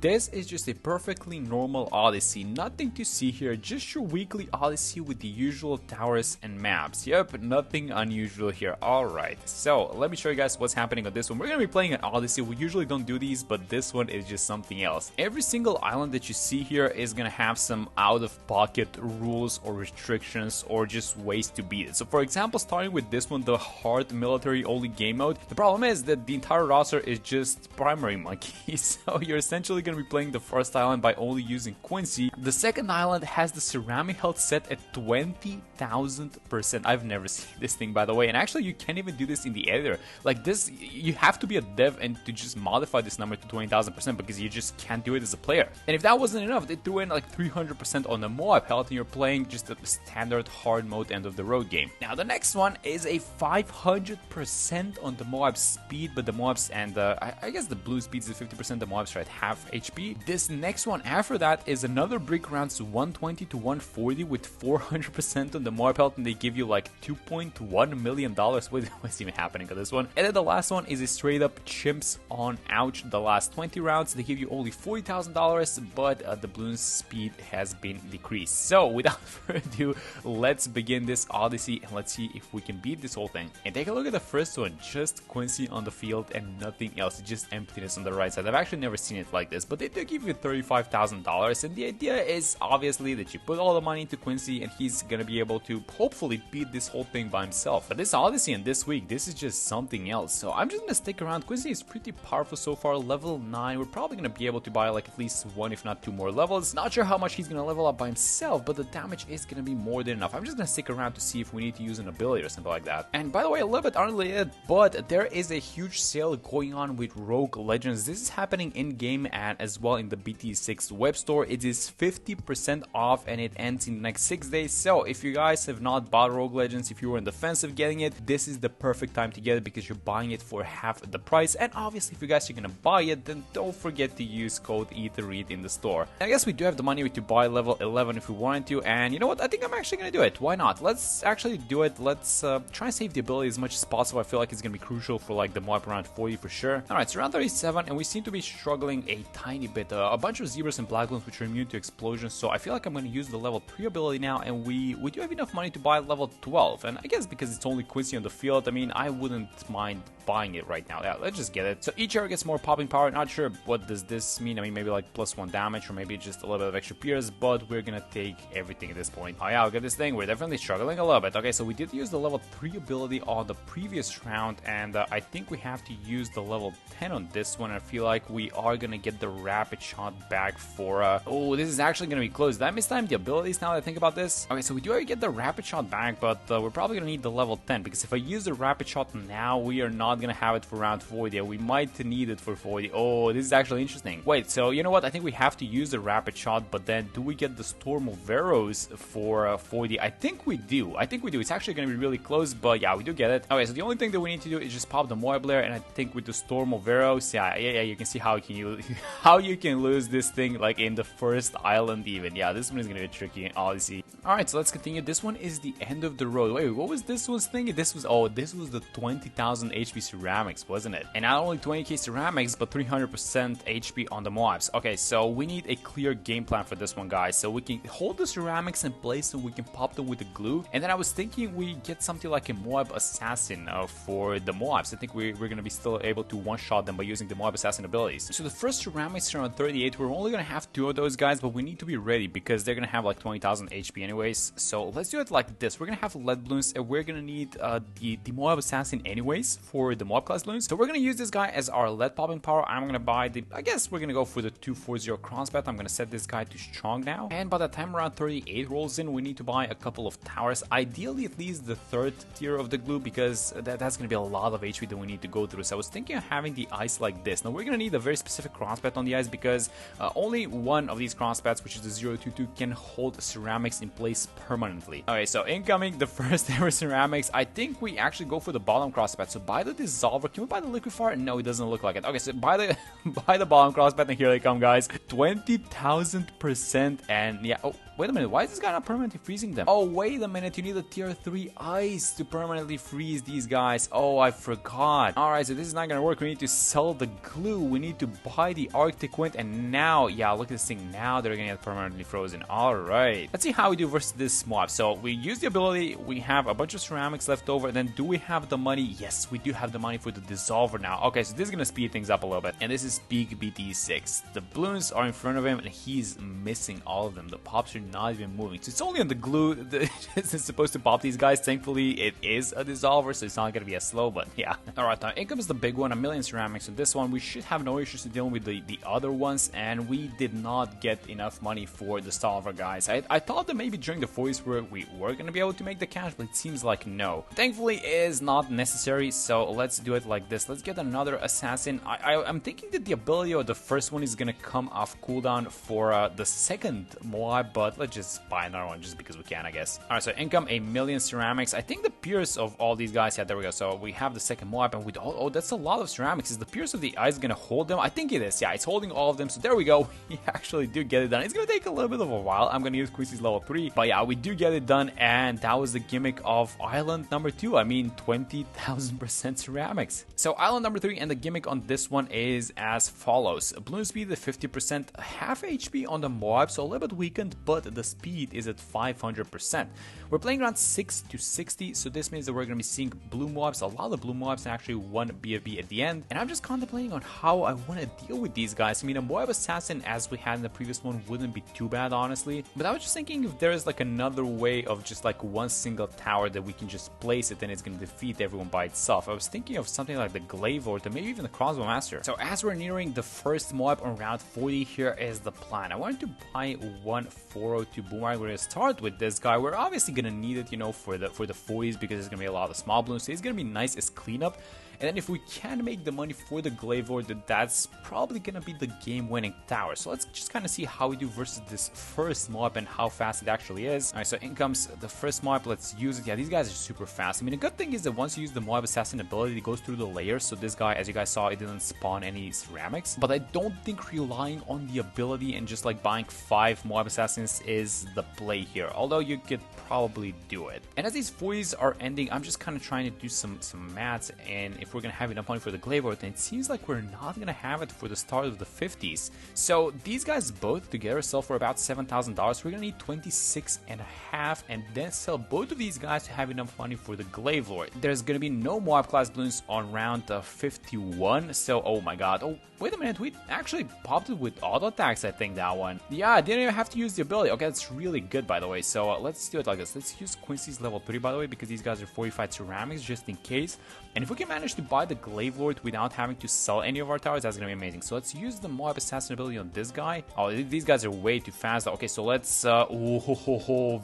This is just a perfectly normal Odyssey, nothing to see here, just your weekly Odyssey with the usual towers and maps. Yep, nothing unusual here. Alright, so let me show you guys what's happening on this one. We're gonna be playing an Odyssey. We usually don't do these, but this one is just something else. Every single island that you see here is gonna have some out-of-pocket rules or restrictions or just ways to beat it. So for example, starting with this one, the hard military only game mode, the problem is that the entire roster is just primary monkeys. So you're essentially gonna be playing the first island by only using Quincy. The second island has the ceramic health set at 20,000%. I've never seen this thing, by the way, and actually you can't even do this in the editor. Like this, you have to be a dev and to just modify this number to 20,000% because you just can't do it as a player. And if that wasn't enough, they threw in like 300% on the MOAB health and you're playing just a standard hard mode end of the road game. Now the next one is a 500% on the MOAB speed, but the MOABs and I guess the blue speed is 50%, the MOABs are at half HP. This next one after that is another brick rounds 120 to 140 with 400% on the MOAB health, and they give you like $2.1 million. What's even happening on this one? And then the last one is a straight up Chimps on ouch. The last 20 rounds they give you only $40,000, but the Bloons speed has been decreased. So without further ado, let's begin this Odyssey and let's see if we can beat this whole thing. And take a look at the first one, just Quincy on the field and nothing else, just emptiness on the right side. I've actually never seen it like this, but they do give you $35,000, and the idea is obviously that you put all the money into Quincy and he's gonna be able to hopefully beat this whole thing by himself. But this Odyssey and this week, this is just something else, so I'm just gonna stick around. Quincy is pretty powerful so far, level 9. We're probably gonna be able to buy like at least one if not two more levels. Not sure how much he's gonna level up by himself, but the damage is gonna be more than enough. I'm just gonna stick around to see if we need to use an ability or something like that. And by the way, a little bit unrelated, but there is a huge sale going on with Rogue Legends. This is happening in game and as well in the BT6 web store. It is 50% off and it ends in the next 6 days. So if you guys have not bought Rogue Legends, if you were in the fence of getting it, this is the perfect time to get it because you're buying it for half the price. And obviously if you guys are gonna buy it, then don't forget to use code ETHEREAD in the store. And I guess we do have the money to buy level 11 if we wanted to, and you know what, I think I'm actually gonna do it. Why not? Let's actually do it. Let's try and save the ability as much as possible. I feel like it's gonna be crucial for like the MOAB around 40 for sure. Alright, so around 37, and we seem to be struggling a tiny bit. A bunch of zebras and black Bloons which are immune to explosions, so I feel like I'm gonna use the level 3 ability now, and we do have enough money to buy level 12, and I guess because it's only Quincy on the field, I mean, I wouldn't mind buying it right now. Yeah, let's just get it. So each arrow gets more popping power. Not sure what does this mean. I mean, maybe like +1 damage or maybe just a little bit of extra pierce, but we're gonna take everything at this point. Oh yeah, look at this thing. We're definitely struggling a little bit. Okay, so we did use the level 3 ability on the previous round, and I think we have to use the level 10 on this one. I feel like we are gonna get the rapid shot back for oh, this is actually gonna be close. Did I mistime the abilities now that I think about this? Okay, so we do already get the rapid shot back, but we're probably gonna need the level 10 because if I use the rapid shot now, we are not gonna have it for round 40. We might need it for 40. Oh, this is actually interesting. Wait, so you know what? I think we have to use the rapid shot, but then do we get the storm of arrows for 40? I think we do. It's actually gonna be really close, but yeah, we do get it. Okay, so the only thing that we need to do is just pop the MOAB layer, and I think with the storm of arrows, yeah, you can see how you can lose this thing like in the first island even. Yeah, this one is gonna be tricky in Odyssey. Alright, so let's continue. This one is the end of the road. Wait, what was this one's thing? This was the 20,000 HP ceramics, wasn't it? And not only 20k ceramics, but 300% HP on the MOABs. Okay, so we need a clear game plan for this one, guys. So we can hold the ceramics in place so we can pop them with the glue. And then I was thinking we get something like a MOAB assassin for the MOABs. I think we're gonna be still able to one-shot them by using the MOAB assassin abilities. So the first ceramics are on 38. We're only gonna have 2 of those guys, but we need to be ready because they're gonna have like 20,000 HP anyways. So let's do it like this. We're gonna have lead Bloons, and we're gonna need the MOAB assassin anyways for the MOAB class Bloons. So we're gonna use this guy as our lead popping power. I'm gonna buy the, I guess we're gonna go for the 240 crossbat. I'm gonna set this guy to strong now, and by the time around 38 rolls in, we need to buy a couple of towers, ideally at least the 3rd tier of the glue, because that's gonna be a lot of HP that we need to go through. So I was thinking of having the ice like this. Now we're gonna need a very specific crossbat on the ice because only one of these crossbats, which is the 022, can hold ceramics in place permanently. Okay, so incoming the first ever ceramics. I think we actually go for the bottom crossbat. So buy the dissolver. Can we buy the liquefier? No, it doesn't look like it. Okay, so buy the bottom crossbat, and here they come, guys. 20,000%, and yeah. Oh, wait a minute. Why is this guy not permanently freezing them? Oh, wait a minute. You need a tier 3 ice to permanently freeze these guys. Oh, I forgot. Alright, so this is not gonna work. We need to sell the glue. We need to buy the Arctic Wind, and now, yeah, look at this thing. Now they're gonna get permanently frozen. Alright. Let's see how we do versus this MOAB. So we use the ability, we have a bunch of ceramics left over, then do we have the money? Yes, we do have the money for the dissolver now. Okay, so this is gonna speed things up a little bit. And this is Big BT6. The Bloons are in front of him, and he's missing all of them. The pops are not even moving. So it's only on the glue that is supposed to pop these guys. Thankfully, it is a dissolver, so it's not gonna be as slow, but yeah. Alright, now in comes the big one, 1,000,000 ceramics. So this one, we should have no issues dealing with the other ones, and we did not get enough money for the solver, guys. I thought that maybe during the 40s we were gonna be able to make the cash, but it seems like no. Thankfully, it is not necessary, so let's do it like this. Let's get another assassin. I'm thinking that the ability of the first one is gonna come off cooldown for the second MOAB, but let's just buy another one just because we can, I guess. Alright, so income 1,000,000 ceramics. I think the pierce of all these guys, yeah, there we go. So we have the second MOAB, and with oh, that's a lot of ceramics. Is the pierce of the ice gonna hold them? I think it is. Yeah, it's holding all of them. So there we go. We actually do get it done. It's gonna take a little bit of a while. I'm gonna use Quincy's level 3, but yeah, we do get it done, and that was the gimmick of island number 2. I mean, 20,000% ceramics. So island number 3, and the gimmick on this one is as follows: balloon speed at 50%, half HP on the MOAB, so a little bit weakened, but the speed is at 500%. We're playing around 6 to 60, so this means that we're gonna be seeing blue MOABs, a lot of blue MOABs, and actually one BFB at the end. And I'm just contemplating on how I want to deal with these guys. I mean, a MOAB assassin, as we had in the previous one, wouldn't be too bad, honestly. But I was just thinking if there is like another way of just like one single tower that we can just place it and it's going to defeat everyone by itself. I was thinking of something like the Glaive or maybe even the Crossbow Master. So as we're nearing the first MOAB on round 40, here is the plan. I wanted to buy one 402 boomerang. We're going to start with this guy. We're obviously going to need it, you know, for the 40s because there's going to be a lot of small balloons. So it's going to be nice as cleanup. And then if we can make the money for the Glaive Lord, that's probably gonna be the game-winning tower. So let's just kind of see how we do versus this first MOAB and how fast it actually is. Alright, so in comes the first MOAB. Let's use it. Yeah, these guys are super fast. I mean, the good thing is that once you use the MOAB assassin ability, it goes through the layers. So this guy, as you guys saw, it didn't spawn any ceramics. But I don't think relying on the ability and just like buying 5 MOAB assassins is the play here. Although you could probably do it. And as these 40s are ending, I'm just kind of trying to do some maths, and if we're gonna have enough money for the Glaive Lord, then it seems like we're not gonna have it for the start of the 50s. So these guys both together sell for about $7,000. We're gonna need 26.5, and then sell both of these guys to have enough money for the Glaive Lord. There's gonna be no MOAB class balloons on round 51. So oh my god. Oh wait a minute, we actually popped it with auto attacks, I think, that one. Yeah, I didn't even have to use the ability. Okay, that's really good, by the way. So let's do it like this. Let's use Quincy's level 3, by the way, because these guys are 45 ceramics just in case. And if we can manage to buy the Glaive Lord without having to sell any of our towers, that's gonna be amazing. So let's use the MOAB assassin ability on this guy. Oh, these guys are way too fast. Okay, so let's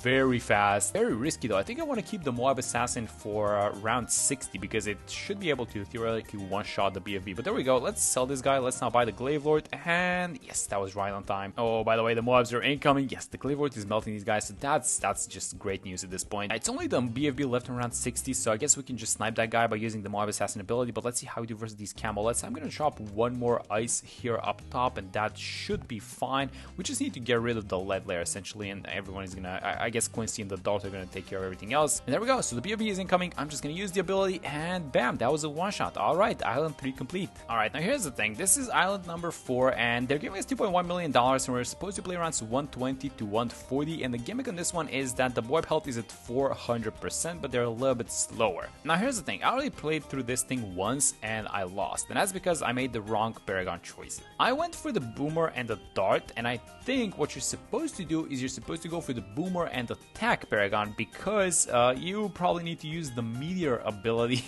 very fast, very risky though. I think I want to keep the MOAB assassin for round 60 because it should be able to theoretically one-shot the BFB. But there we go. Let's sell this guy. Let's now buy the Glaive Lord, and yes, that was right on time. Oh, by the way, the MOABs are incoming. Yes, the Glaive Lord is melting these guys, so that's just great news at this point. It's only the BFB left around 60, so I guess we can just snipe that guy by using the MOAB assassin ability. But let's see how we do versus these camelettes. I'm gonna drop one more ice here up top, and that should be fine. We just need to get rid of the lead layer essentially, and everyone is gonna, I guess Quincy and the dart are gonna take care of everything else. And there we go. So the BFB is incoming. I'm just gonna use the ability, and bam, that was a one-shot. All right, island 3 complete. All right, now here's the thing. This is island number 4, and they're giving us $2.1 million, and we're supposed to play around 120 to 140. And the gimmick on this one is that the MOAB health is at 400%, but they're a little bit slower. Now here's the thing. I already played through this thing once, and I lost, and that's because I made the wrong Paragon choice. I went for the boomer and the dart, and I think what you're supposed to do is you're supposed to go for the boomer and attack Paragon, because you probably need to use the meteor ability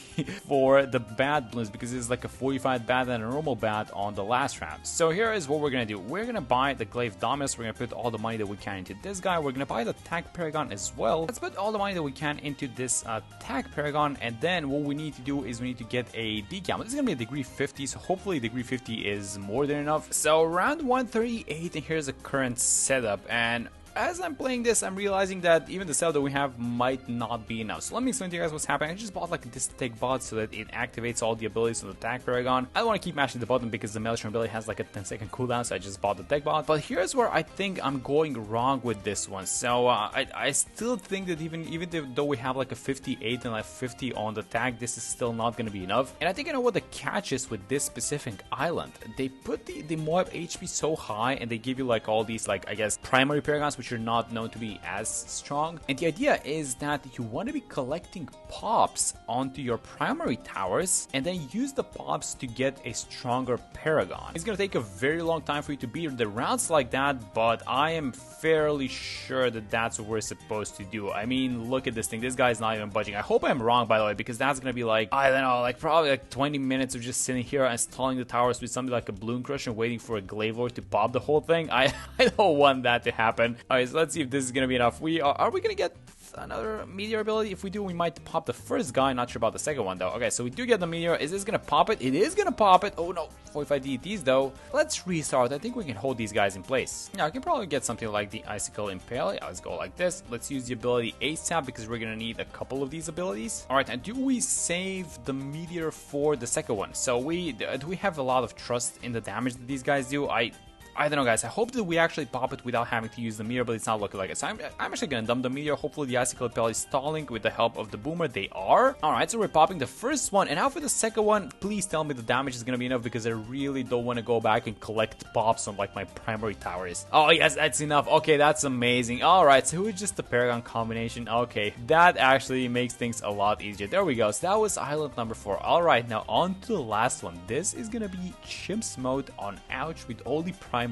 for the bad balloons, because it's like a 45 bad and a normal bad on the last round. So here is what we're gonna do. We're gonna buy the Glaive Dominus. We're gonna put all the money that we can into this guy. We're gonna buy the attack Paragon as well. Let's put all the money that we can into this attack Paragon, and then what we need to do is we need to get a decam. This is gonna be a degree 50, so hopefully degree 50 is more than enough. So round 138, and here's the current setup, and as I'm playing this, I'm realizing that even the setup that we have might not be enough. So let me explain to you guys what's happening. I just bought like this tech bot so that it activates all the abilities of the attack paragon. I don't want to keep mashing the button because the Maelstrom ability has like a 10-second cooldown, so I just bought the tech bot. But here's where I think I'm going wrong with this one. So I still think that even though we have like a 58 and like 50 on the tag, this is still not going to be enough. And I think I know what the catch is with this specific island. They put the MOAB HP so high, and they give you like all these like, I guess, primary paragons which are not known to be as strong. And the idea is that you want to be collecting pops onto your primary towers and then use the pops to get a stronger paragon. It's going to take a very long time for you to beat the rounds like that, but I am fairly sure that that's what we're supposed to do. I mean, look at this thing. This guy's not even budging. I hope I'm wrong, by the way, because that's going to be like, I don't know, like probably like 20 minutes of just sitting here installing the towers with something like a Bloon Crush and waiting for a Glaive Lord to pop the whole thing. I don't want that to happen. Alright, so let's see if this is going to be enough. Are we going to get another meteor ability? If we do, we might pop the first guy. Not sure about the second one though. Okay, so we do get the meteor. Is this gonna pop it? It is gonna pop it. Oh no, 45 DETs though. Let's restart. I think we can hold these guys in place. Now I can probably get something like the Icicle Impale. Yeah, let's go like this. Let's use the ability ASAP because we're gonna need a couple of these abilities. All right, and do we save the meteor for the second one? So do we have a lot of trust in the damage that these guys do? I don't know, guys. I hope that we actually pop it without having to use the meteor, but it's not looking like it. So I'm actually going to dump the meteor. Hopefully the Icicle Impale is stalling with the help of the Boomer. They are. Alright, so we're popping the first one. And now for the second one, please tell me the damage is going to be enough because I really don't want to go back and collect pops on like my primary towers. Oh, yes, that's enough. Okay, that's amazing. Alright, so it's just the Paragon combination. Okay, that actually makes things a lot easier. There we go. So that was island number 4. Alright, now on to the last one. This is going to be Chimps mode on Ouch with all the primaries.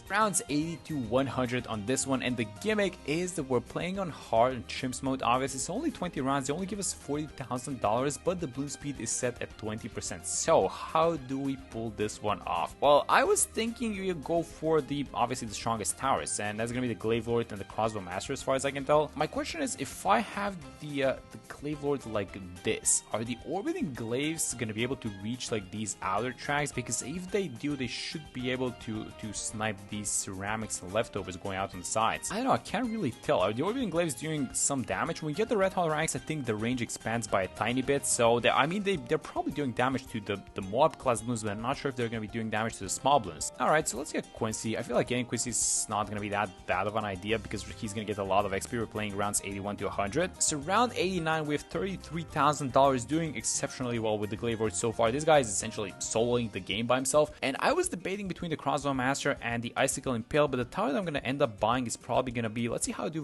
Rounds 80 to 100 on this one, and the gimmick is that we're playing on hard and Chimps mode. Obviously, it's only 20 rounds. They only give us $40,000, but the bloom speed is set at 20%. So how do we pull this one off? Well, I was thinking you go for obviously the strongest towers, and that's gonna be the Glaive Lord and the Crossbow Master as far as I can tell. My question is, if I have the Glaive Lord like this, are the orbiting glaives gonna be able to reach like these outer tracks? Because if they do, they should be able to snipe these ceramics and leftovers going out on the sides. I don't know, I can't really tell. Are the orbiting glaives doing some damage? When we get the red hot ranks, I think the range expands by a tiny bit. So they're probably doing damage to the MOAB class Bloons, but I'm not sure if they're going to be doing damage to the small Bloons. Alright, so let's get Quincy. I feel like getting Quincy is not going to be that bad of an idea because he's going to get a lot of XP. We're playing rounds 81 to 100. So round 89, we have $33,000, doing exceptionally well with the Glaive Lord so far. This guy is essentially soloing the game by himself. And I was debating between the Crossbow Master and the Icicle Impale, but the tower that I'm going to end up buying is probably going to be, let's see how we do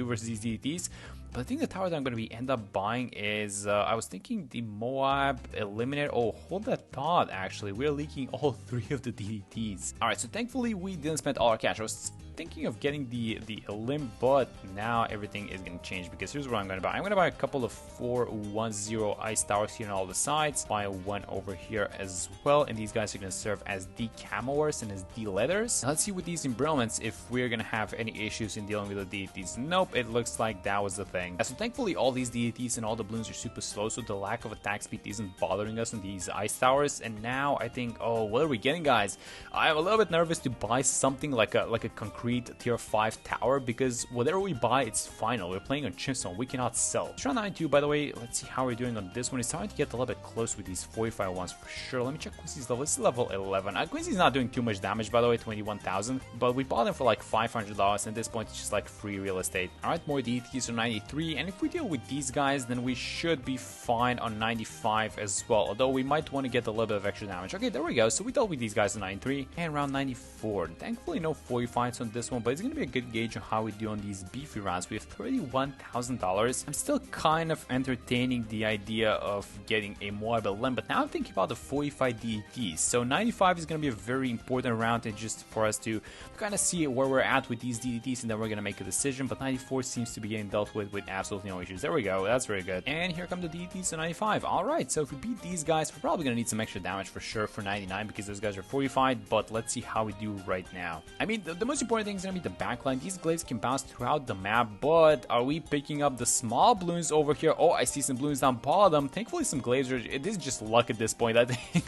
versus these DDTs. But I think the tower that I'm going to end up buying is, I was thinking the MOAB Eliminator. Oh, hold that thought, actually. We're leaking all 3 of the DDTs. Alright, so thankfully we didn't spend all our cash. I was thinking of getting the Elim, but now everything is going to change because here's what I'm going to buy. I'm going to buy a couple of 410 ice towers here on all the sides, buy one over here as well, and these guys are going to serve as the camoers and as the leathers. Now let's see with these embroilments if we're going to have any issues in dealing with the DDTs. Nope, it looks like that was the thing. So thankfully all these DDTs and all the Bloons are super slow, so the lack of attack speed isn't bothering us on these ice towers. And now I think, oh, what are we getting, guys? I'm a little bit nervous to buy something like a concrete tier 5 tower because whatever we buy, it's final. We're playing on Chimps, so we cannot sell. It's round 92, by the way. Let's see how we're doing on this one. It's starting to get a little bit close with these 45 ones for sure. Let me check Quincy's level. This is level 11. Quincy's not doing too much damage, by the way, 21,000, but we bought him for like $500, and at this point it's just like free real estate. Alright, more DTs on 93, and if we deal with these guys, then we should be fine on 95 as well, although we might want to get a little bit of extra damage. Okay, there we go. So we dealt with these guys on 93 and round 94. Thankfully no 45s on this one, but it's going to be a good gauge on how we do on these beefy rounds. We have $31,000. I'm still kind of entertaining the idea of getting a MOAB Elim, but now I'm thinking about the 45 DTs. So 95 is going to be a very important round, and just for us to kind of see where we're at with these DTs, and then we're going to make a decision. But 94 seems to be getting dealt with with absolutely no issues. There we go. That's very good. And here come the DDTs to 95. Alright, so if we beat these guys, we're probably going to need some extra damage for sure for 99 because those guys are fortified, but let's see how we do right now. I mean, the most important thing is going to be the backline. These glaives can bounce throughout the map, but are we picking up the small balloons over here? Oh, I see some balloons down bottom. Thankfully, some glaives are... It is just luck at this point, I think.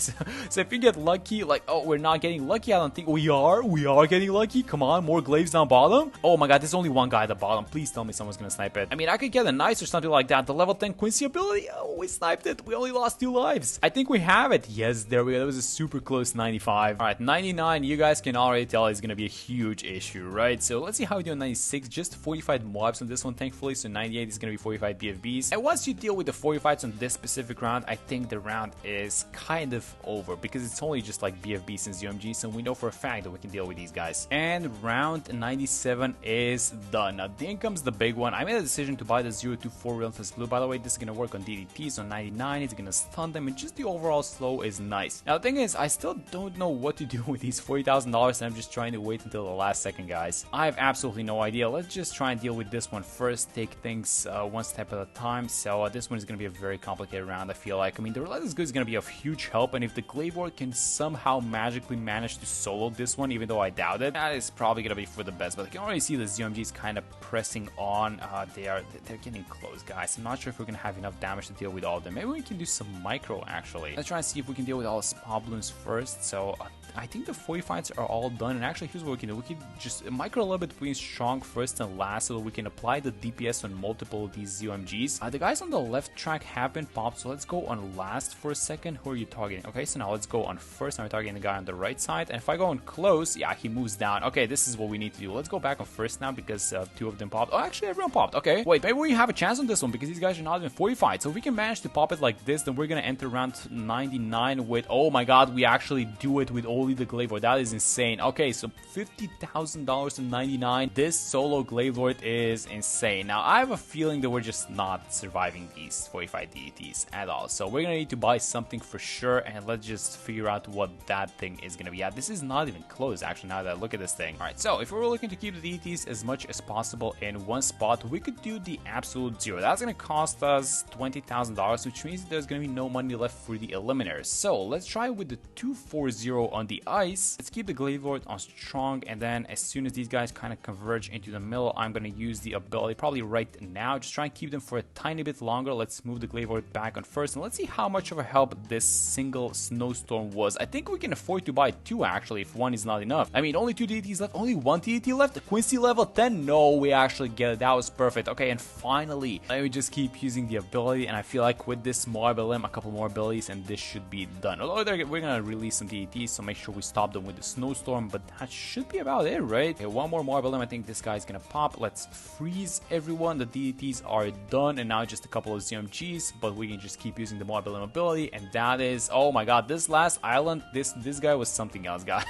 So if you get lucky, like, oh, we're not getting lucky. I don't think we are. We are getting lucky. Come on, more glaives down bottom. Oh my god, there's only one guy at the bottom. Please tell me someone's going to snipe it. I mean, I could get a nice or something like that. The level 10 Quincy ability. Oh, we sniped it. We only lost 2 lives. I think we have it. Yes, there we go. That was a super close 95. All right, 99. You guys can already tell is going to be a huge issue, right? So let's see how we do on 96. Just 45 MOABs on this one, thankfully. So 98 is going to be 45 BFBs. And once you deal with the 45s on this specific round, I think the round is kind of over because it's only just like BFBs and ZOMGs. So we know for a fact that we can deal with these guys. And round 97 is done. Now, then comes the big one. I made a decision to buy the 024 Relentless Blue. By the way, this is going to work on DDTs. On 99, it's going to stun them. And just the overall slow is nice. Now, the thing is, I still don't know what to do with these $40,000. And I'm just trying to wait until the last second, guys. I have absolutely no idea. Let's just try and deal with this one first. Take things one step at a time. So this one is going to be a very complicated round, I feel like. I mean, the Relentless Blue is going to be of huge help. And if the Glaive can somehow magically manage to solo this one, even though I doubt it, that is probably going to be for the best. But I can already see the ZOMGs kind of pressing on. They're getting close, guys. I'm not sure if we're going to have enough damage to deal with all of them. Maybe we can do some micro, actually. Let's try and see if we can deal with all the small balloons first. So I think the 45s are all done. And actually, here's what we can do. We can just micro a little bit between strong first and last so that we can apply the DPS on multiple of these ZOMGs. The guys on the left track have been popped. So let's go on last for a second. Who are you targeting? Okay, so now let's go on first. Now we're targeting the guy on the right side. And if I go on close, yeah, he moves down. Okay, this is what we need to do. Let's go back on first now because 2 of them popped. Oh, actually, everyone popped. Okay, wait, maybe we have a chance on this one because these guys are not even 45. So if we can manage to pop it like this, then we're going to enter round 99 with, oh my god, we actually do it with only the Glaive Lord. That is insane. Okay, so $50,000 to 99. This solo Glaive Lord is insane. Now, I have a feeling that we're just not surviving these 45 DDTs at all. So we're going to need to buy something for sure. And let's just figure out what that thing is going to be. Yeah, this is not even close, actually, now that I look at this thing. All right, so if we're looking to keep the DDTs as much as possible in one spot, we could do the absolute zero. That's going to cost us $20,000, which means there's going to be no money left for the eliminators. So let's try with the 240 on the ice. Let's keep the Glaive Lord on strong, and then as soon as these guys kind of converge into the middle, I'm going to use the ability probably right now. Just try and keep them for a tiny bit longer. Let's move the Glaive Lord back on first, and let's see how much of a help this single snowstorm was. I think we can afford to buy 2 actually if 1 is not enough. I mean, only 2 DDTs left, only 1 DDT left. Quincy level 10. No, we actually get it. That was perfect. Okay, and finally, let me just keep using the ability, and I feel like with this MOAB LM, a couple more abilities, and this should be done. Although we're gonna release some DDTs, so make sure we stop them with the snowstorm, but that should be about it, right? Okay, one more MOAB LM. I think this guy's gonna pop. Let's freeze everyone. The DDTs are done, and now just a couple of ZMGs, but we can just keep using the MOAB LM ability, and that is, oh my god, this last island, this guy was something else, guys.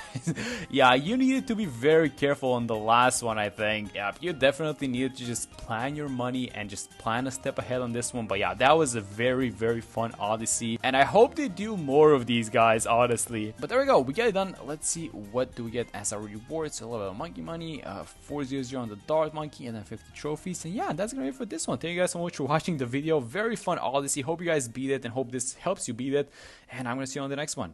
Yeah, you needed to be very careful on the last one, I think. Yeah, you definitely needed to just plan your money and just plan a step ahead on this one. But yeah, that was a very, very fun Odyssey, and I hope they do more of these guys, honestly. But there we go, we get it done. Let's see, what do we get as our rewards? So a little bit of monkey money, 400 on the dart monkey, and then 50 trophies. And yeah, that's gonna be it for this one. Thank you guys so much for watching the video. Very fun Odyssey. Hope you guys beat it, and hope this helps you beat it, and I'm gonna see you on the next one.